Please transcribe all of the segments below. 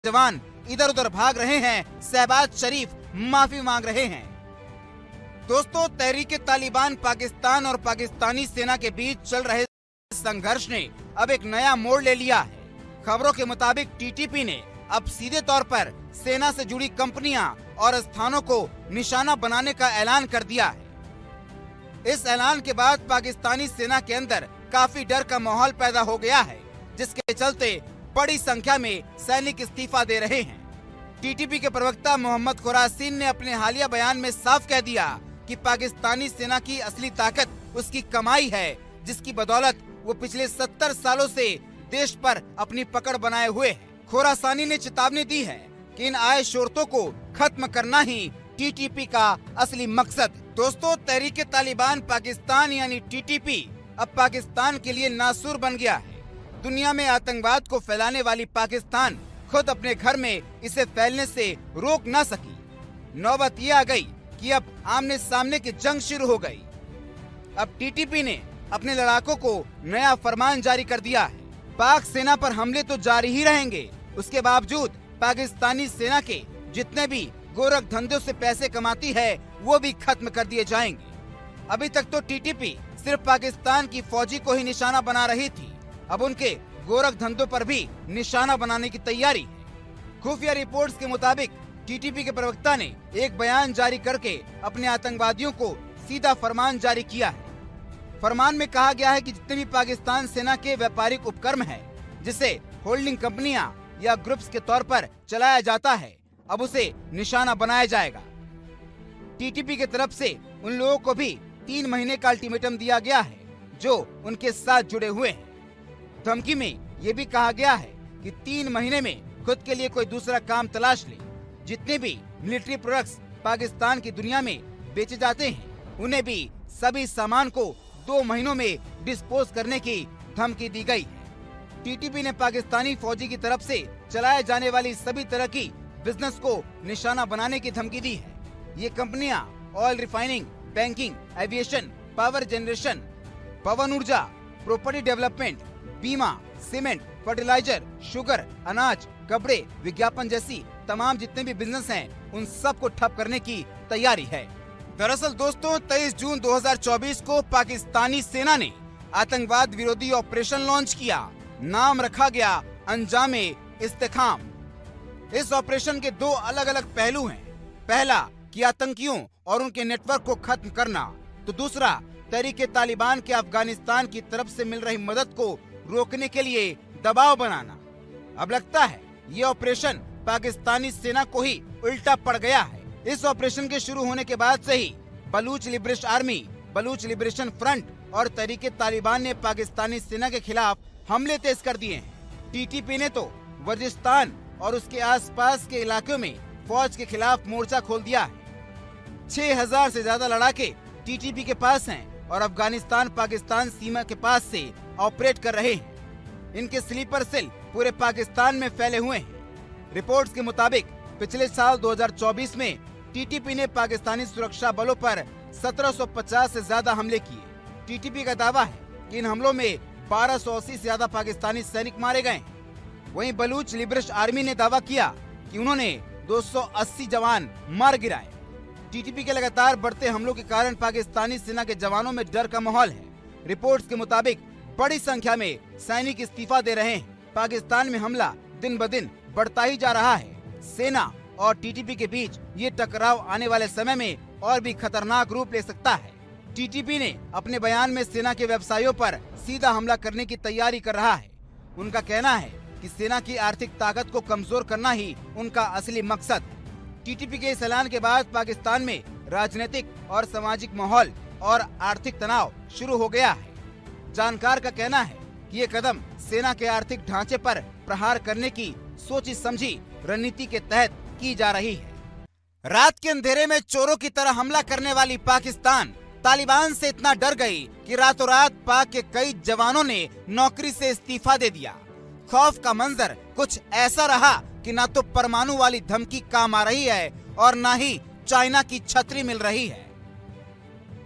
जवान इधर उधर भाग रहे हैं, शहबाज शरीफ माफी मांग रहे हैं। दोस्तों, तहरीक तालिबान पाकिस्तान और पाकिस्तानी सेना के बीच चल रहे संघर्ष ने अब एक नया मोड़ ले लिया है। खबरों के मुताबिक टीटीपी ने अब सीधे तौर पर सेना से जुड़ी कंपनियां और स्थानों को निशाना बनाने का ऐलान कर दिया है। इस ऐलान के बाद पाकिस्तानी सेना के अंदर काफी डर का माहौल पैदा हो गया है, जिसके चलते बड़ी संख्या में सैनिक इस्तीफा दे रहे हैं। टीटीपी के प्रवक्ता मोहम्मद खुरासीन ने अपने हालिया बयान में साफ कह दिया कि पाकिस्तानी सेना की असली ताकत उसकी कमाई है, जिसकी बदौलत वो पिछले 70 सालों से देश पर अपनी पकड़ बनाए हुए है। खुरासानी ने चेतावनी दी है कि इन आए शोरतों को खत्म करना ही टीटीपी का असली मकसद। दोस्तों, तहरीक तालिबान पाकिस्तान यानी टीटीपी अब पाकिस्तान के लिए नासूर बन गया है। दुनिया में आतंकवाद को फैलाने वाली पाकिस्तान खुद अपने घर में इसे फैलने से रोक न सकी। नौबत ये आ गई कि अब आमने सामने की जंग शुरू हो गई। अब टीटीपी ने अपने लड़ाकों को नया फरमान जारी कर दिया है। पाक सेना पर हमले तो जारी ही रहेंगे, उसके बावजूद पाकिस्तानी सेना के जितने भी गोरख धंधों से पैसे कमाती है वो भी खत्म कर दिए जाएंगे। अभी तक तो टीटीपी सिर्फ पाकिस्तान की फौजी को ही निशाना बना रही थी, अब उनके गोरख धंधों पर भी निशाना बनाने की तैयारी है। खुफिया रिपोर्ट्स के मुताबिक टीटीपी के प्रवक्ता ने एक बयान जारी करके अपने आतंकवादियों को सीधा फरमान जारी किया है। फरमान में कहा गया है कि जितने भी पाकिस्तान सेना के व्यापारिक उपक्रम है, जिसे होल्डिंग कंपनियां या ग्रुप्स के तौर पर चलाया जाता है, अब उसे निशाना बनाया जाएगा। टीटीपी की तरफ से उन लोगों को भी 3 महीने का अल्टीमेटम दिया गया है जो उनके साथ जुड़े हुए हैं। धमकी में ये भी कहा गया है कि 3 महीने में खुद के लिए कोई दूसरा काम तलाश ले। जितने भी मिलिट्री प्रोडक्ट्स पाकिस्तान की दुनिया में बेचे जाते हैं, उन्हें भी सभी सामान को 2 महीनों में डिस्पोज करने की धमकी दी गई है। टीटीपी ने पाकिस्तानी फौजी की तरफ से चलाए जाने वाली सभी तरह की बिजनेस को निशाना बनाने की धमकी दी है। ये कंपनियां oil refining, banking, aviation, power generation, पवन ऊर्जा, प्रॉपर्टी डेवलपमेंट, बीमा, सीमेंट, फर्टिलाइजर, शुगर, अनाज, कपड़े, विज्ञापन जैसी तमाम जितने भी बिजनेस हैं, उन सब को ठप करने की तैयारी है। दरअसल दोस्तों, 23 जून 2024 को पाकिस्तानी सेना ने आतंकवाद विरोधी ऑपरेशन लॉन्च किया। नाम रखा गया अंजामे इस्तेखाम। इस ऑपरेशन के 2 अलग अलग पहलू हैं। पहला कि आतंकियों और उनके नेटवर्क को खत्म करना, तो दूसरा तहरीक तालिबान के अफगानिस्तान की तरफ से मिल रही मदद को रोकने के लिए दबाव बनाना। अब लगता है ये ऑपरेशन पाकिस्तानी सेना को ही उल्टा पड़ गया है। इस ऑपरेशन के शुरू होने के बाद से ही Baloch liberation army, Baloch liberation front और तहरीक तालिबान ने पाकिस्तानी सेना के खिलाफ हमले तेज कर दिए हैं। टीटीपी ने तो वजिस्तान और उसके आसपास के इलाकों में फौज के खिलाफ मोर्चा खोल दिया है। 6000 से ज्यादा लड़ाके टीटीपी के पास हैं और अफगानिस्तान पाकिस्तान सीमा के पास से ऑपरेट कर रहे हैं। इनके स्लीपर सेल पूरे पाकिस्तान में फैले हुए हैं। रिपोर्ट्स के मुताबिक पिछले साल 2024 में टीटीपी ने पाकिस्तानी सुरक्षा बलों पर 1750 से ज्यादा हमले किए। टीटीपी का दावा है कि इन हमलों में 1280 से ज्यादा पाकिस्तानी सैनिक मारे गए। वहीं बलूच लिबरेशन आर्मी ने दावा किया कि उन्होंने 280 जवान मार गिराए। टीटीपी के लगातार बढ़ते हमलों के कारण पाकिस्तानी सेना के जवानों में डर का माहौल है। रिपोर्ट्स के मुताबिक बड़ी संख्या में सैनिक इस्तीफा दे रहे हैं। पाकिस्तान में हमला दिन ब दिन बढ़ता ही जा रहा है। सेना और टीटीपी के बीच ये टकराव आने वाले समय में और भी खतरनाक रूप ले सकता है। टीटीपी ने अपने बयान में सेना के व्यवसायों पर सीधा हमला करने की तैयारी कर रहा है। उनका कहना है कि सेना की आर्थिक ताकत को कमजोर करना ही उनका असली मकसद। टीटीपी के इस ऐलान के बाद पाकिस्तान में राजनीतिक और सामाजिक माहौल और आर्थिक तनाव शुरू हो गया है। जानकार का कहना है कि ये कदम सेना के आर्थिक ढांचे पर प्रहार करने की सोची समझी रणनीति के तहत की जा रही है। रात के अंधेरे में चोरों की तरह हमला करने वाली पाकिस्तान तालिबान से इतना डर गई कि रातों रात पाक के कई जवानों ने नौकरी से इस्तीफा दे दिया। खौफ का मंजर कुछ ऐसा रहा कि ना तो परमाणु वाली धमकी काम आ रही है और ना ही चाइना की छतरी मिल रही है।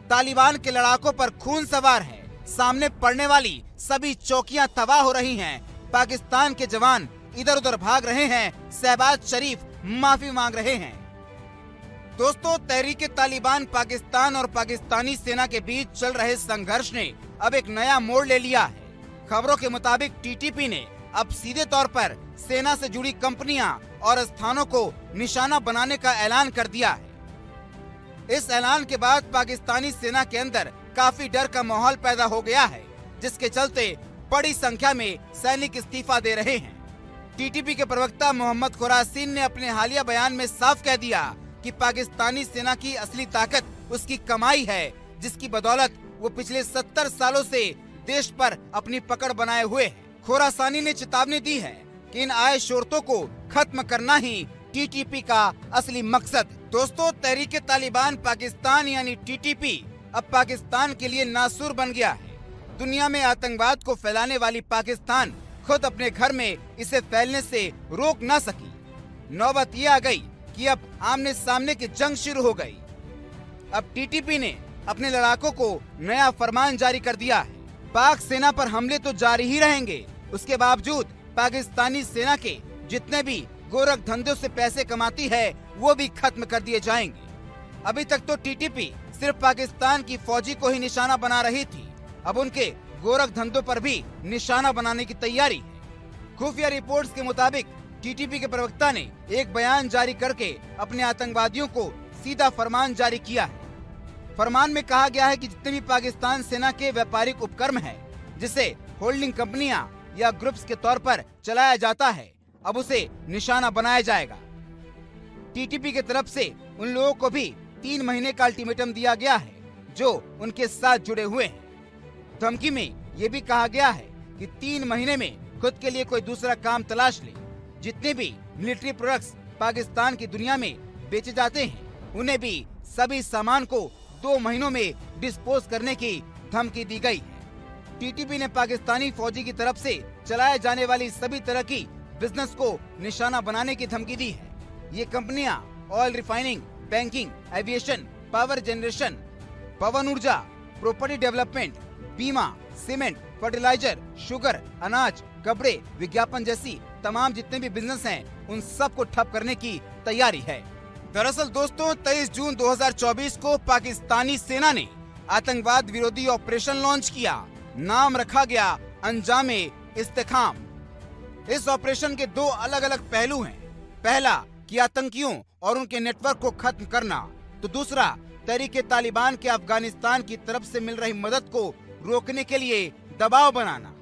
तालिबान के लड़ाकों पर खून सवार है। सामने पड़ने वाली सभी चौकियां तबाह हो रही हैं। पाकिस्तान के जवान इधर उधर भाग रहे हैं, शहबाज शरीफ माफी मांग रहे हैं। दोस्तों, तहरीक तालिबान पाकिस्तान और पाकिस्तानी सेना के बीच चल रहे संघर्ष ने अब एक नया मोड़ ले लिया है। खबरों के मुताबिक टीटीपी ने अब सीधे तौर पर सेना से जुड़ी कंपनियां और स्थानों को निशाना बनाने का ऐलान कर दिया है। इस ऐलान के बाद पाकिस्तानी सेना के अंदर काफी डर का माहौल पैदा हो गया है, जिसके चलते बड़ी संख्या में सैनिक इस्तीफा दे रहे हैं। टीटीपी के प्रवक्ता मोहम्मद खुरासीन ने अपने हालिया बयान में साफ कह दिया कि पाकिस्तानी सेना की असली ताकत उसकी कमाई है, जिसकी बदौलत वो पिछले 70 सालों से देश पर अपनी पकड़ बनाए हुए है। खुरासानी ने चेतावनी दी है कि इन आय शोरतों को खत्म करना ही टीटीपी का असली मकसद। दोस्तों, तहरीक तालिबान पाकिस्तान यानी टीटीपी अब पाकिस्तान के लिए नासूर बन गया है। दुनिया में आतंकवाद को फैलाने वाली पाकिस्तान खुद अपने घर में इसे फैलने से रोक न सकी। नौबत ये आ गई कि अब आमने सामने की जंग शुरू हो गई। अब टीटीपी ने अपने लड़ाकों को नया फरमान जारी कर दिया है। पाक सेना पर हमले तो जारी ही रहेंगे, उसके बावजूद पाकिस्तानी सेना के जितने भी गोरख धंधों से पैसे कमाती है वो भी खत्म कर दिए जाएंगे। अभी तक तो टीटीपी सिर्फ पाकिस्तान की फौजी को ही निशाना बना रही थी, अब उनके गोरख धंधों पर भी निशाना बनाने की तैयारी है। खुफिया रिपोर्ट्स के मुताबिक टीटीपी के प्रवक्ता ने एक बयान जारी करके अपने आतंकवादियों को सीधा फरमान जारी किया है। फरमान में कहा गया है कि जितने भी पाकिस्तान सेना के व्यापारिक उपक्रम हैं, जिसे होल्डिंग कंपनियां या ग्रुप्स के तौर पर चलाया जाता है, अब उसे निशाना बनाया जाएगा। टीटीपी की तरफ से उन लोगों को भी 3 महीने का अल्टीमेटम दिया गया है जो उनके साथ जुड़े हुए हैं। धमकी में ये भी कहा गया है कि 3 महीने में खुद के लिए कोई दूसरा काम तलाश ले। जितने भी मिलिट्री प्रोडक्ट्स पाकिस्तान की दुनिया में बेचे जाते हैं, उन्हें भी सभी सामान को 2 महीनों में डिस्पोज करने की धमकी दी गई है। टीटीपी ने पाकिस्तानी फौजी की तरफ से चलाए जाने वाली सभी तरह की बिजनेस को निशाना बनाने की धमकी दी है। ये कंपनियां oil refining, banking, aviation, power generation, पवन ऊर्जा, प्रॉपर्टी डेवलपमेंट, बीमा, सीमेंट, फर्टिलाइजर, शुगर, अनाज, कपड़े, विज्ञापन जैसी तमाम जितने भी बिजनेस हैं, उन सब को ठप करने की तैयारी है। दरअसल दोस्तों, 23 जून 2024 को पाकिस्तानी सेना ने आतंकवाद विरोधी ऑपरेशन लॉन्च किया। नाम रखा गया अंजामे इस्तेकाम। इस ऑपरेशन के 2 अलग अलग पहलू हैं। पहला कि आतंकियों और उनके नेटवर्क को खत्म करना, तो दूसरा तहरीक तालिबान के अफगानिस्तान की तरफ से मिल रही मदद को रोकने के लिए दबाव बनाना।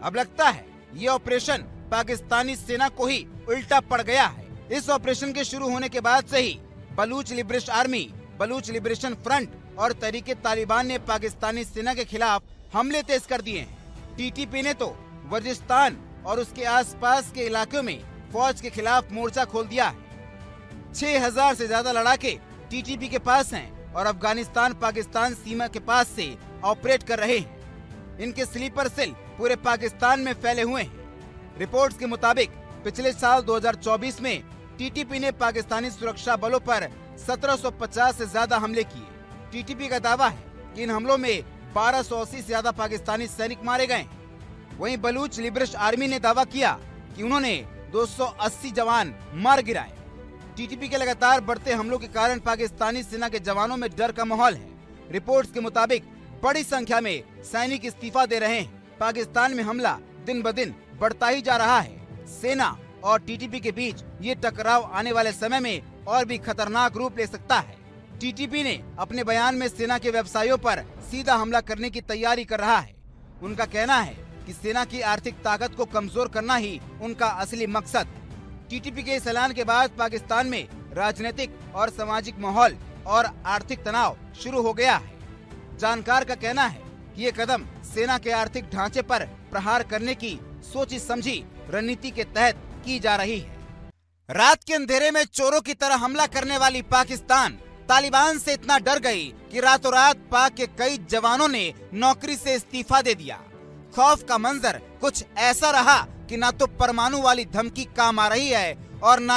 अब लगता है ये ऑपरेशन पाकिस्तानी सेना को ही उल्टा पड़ गया है। इस ऑपरेशन के शुरू होने के बाद से ही Baloch liberation army, Baloch liberation front और तहरीक तालिबान ने पाकिस्तानी सेना के खिलाफ हमले तेज कर दिए हैं। टीटीपी ने तो वजिस्तान और उसके आसपास के इलाकों में फौज के खिलाफ मोर्चा खोल दिया है। 6000 से ज्यादा लड़ाके टीटीपी के पास हैं और अफगानिस्तान पाकिस्तान सीमा के पास से ऑपरेट कर रहे हैं। इनके स्लीपर सेल पूरे पाकिस्तान में फैले हुए हैं। रिपोर्ट्स के मुताबिक पिछले साल 2024 में टीटीपी ने पाकिस्तानी सुरक्षा बलों पर 1750 से ज्यादा हमले किए। टीटीपी का दावा है कि इन हमलों में 1280 से ज्यादा पाकिस्तानी सैनिक मारे गए। वहीं बलूच लिबरेशन आर्मी ने दावा किया कि उन्होंने 280 जवान मार गिराए। टीटीपी के लगातार बढ़ते हमलों के कारण पाकिस्तानी सेना के जवानों में डर का माहौल है। रिपोर्ट्स के मुताबिक बड़ी संख्या में सैनिक इस्तीफा दे रहे हैं। पाकिस्तान में हमला दिन ब दिन बढ़ता ही जा रहा है। सेना और टीटीपी के बीच ये टकराव आने वाले समय में और भी खतरनाक रूप ले सकता है। टीटीपी ने अपने बयान में सेना के व्यवसायों पर सीधा हमला करने की तैयारी कर रहा है। उनका कहना है कि सेना की आर्थिक ताकत को कमजोर करना ही उनका असली मकसद। टीटीपी के इस ऐलान के बाद पाकिस्तान में राजनीतिक और सामाजिक माहौल और आर्थिक तनाव शुरू हो गया है। जानकार का कहना है कि ये कदम सेना के आर्थिक ढांचे पर प्रहार करने की सोची समझी रणनीति के तहत की जा रही है। रात के अंधेरे में चोरों की तरह हमला करने वाली पाकिस्तान तालिबान से इतना डर गई कि रातों रात पाक के कई जवानों ने नौकरी से इस्तीफा दे दिया। खौफ का मंजर कुछ ऐसा रहा कि ना तो परमाणु वाली धमकी काम आ रही है और ना